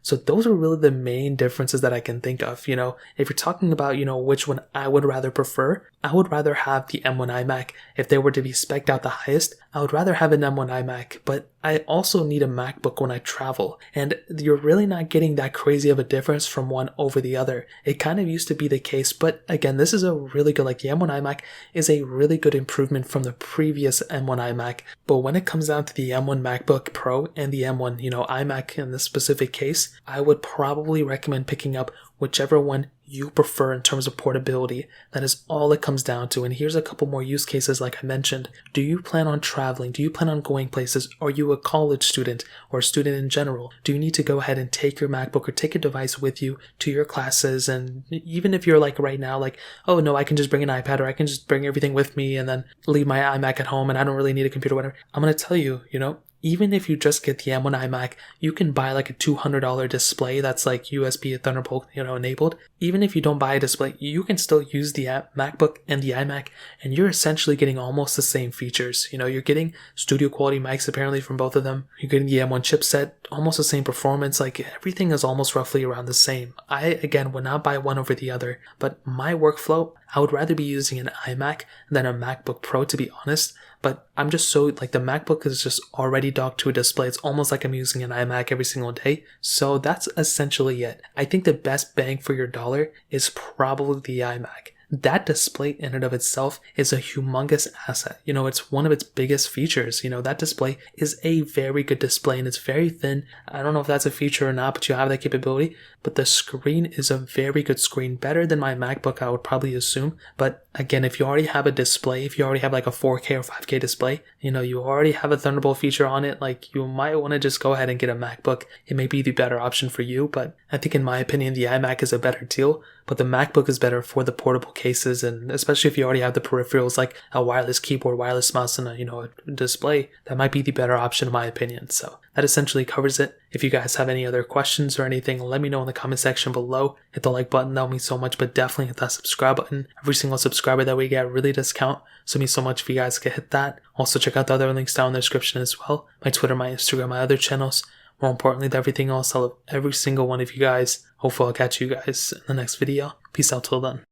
So those are really the main differences that I can think of. If you're talking about, which one I would rather prefer, I would rather have the M1 iMac. If they were to be spec'd out the highest, I would rather have an M1 iMac, but I also need a MacBook when I travel. And you're really not getting that crazy of a difference from one over the other. It kind of used to be the case, but again, this is a really good, the M1 iMac is a really good improvement from the previous M1 iMac. But when it comes down to the M1 MacBook Pro and the M1, iMac in this specific case, I would probably recommend picking up whichever one you prefer in terms of portability. That is all it comes down to. And here's a couple more use cases like I mentioned. Do you plan on traveling? Do you plan on going places? Are you a college student or a student in general? Do you need to go ahead and take your MacBook or take a device with you to your classes? And even if you're right now, oh no, I can just bring an iPad or I can just bring everything with me and then leave my iMac at home and I don't really need a computer or whatever. I'm going to tell you, even if you just get the M1 iMac, you can buy a $200 display that's USB Thunderbolt, enabled. Even if you don't buy a display, you can still use the MacBook and the iMac, and you're essentially getting almost the same features. You're getting studio quality mics apparently from both of them. You're getting the M1 chipset, almost the same performance. Everything is almost roughly around the same. I, again, would not buy one over the other, but my workflow, I would rather be using an iMac than a MacBook Pro, to be honest. But I'm just so, the MacBook is just already docked to a display. It's almost like I'm using an iMac every single day. So that's essentially it. I think the best bang for your dollar is probably the iMac. That display in and of itself is a humongous asset. It's one of its biggest features. That display is a very good display and it's very thin. I don't know if that's a feature or not, but you have that capability. But the screen is a very good screen, better than my MacBook, I would probably assume. But again, if you already have a display, if you already have a 4K or 5K display, you already have a Thunderbolt feature on it, you might want to just go ahead and get a MacBook. It may be the better option for you, but I think in my opinion, the iMac is a better deal. But the MacBook is better for the portable cases, and especially if you already have the peripherals like a wireless keyboard, wireless mouse, and a display, that might be the better option in my opinion. So that essentially covers it. If you guys have any other questions or anything, let me know in the comment section below. Hit the like button, that would mean so much, but definitely hit that subscribe button. Every single subscriber that we get really does count, so it means so much if you guys could hit that. Also check out the other links down in the description as well. My Twitter, my Instagram, my other channels. More importantly than everything else, I love every single one of you guys. Hopefully I'll catch you guys in the next video. Peace out till then.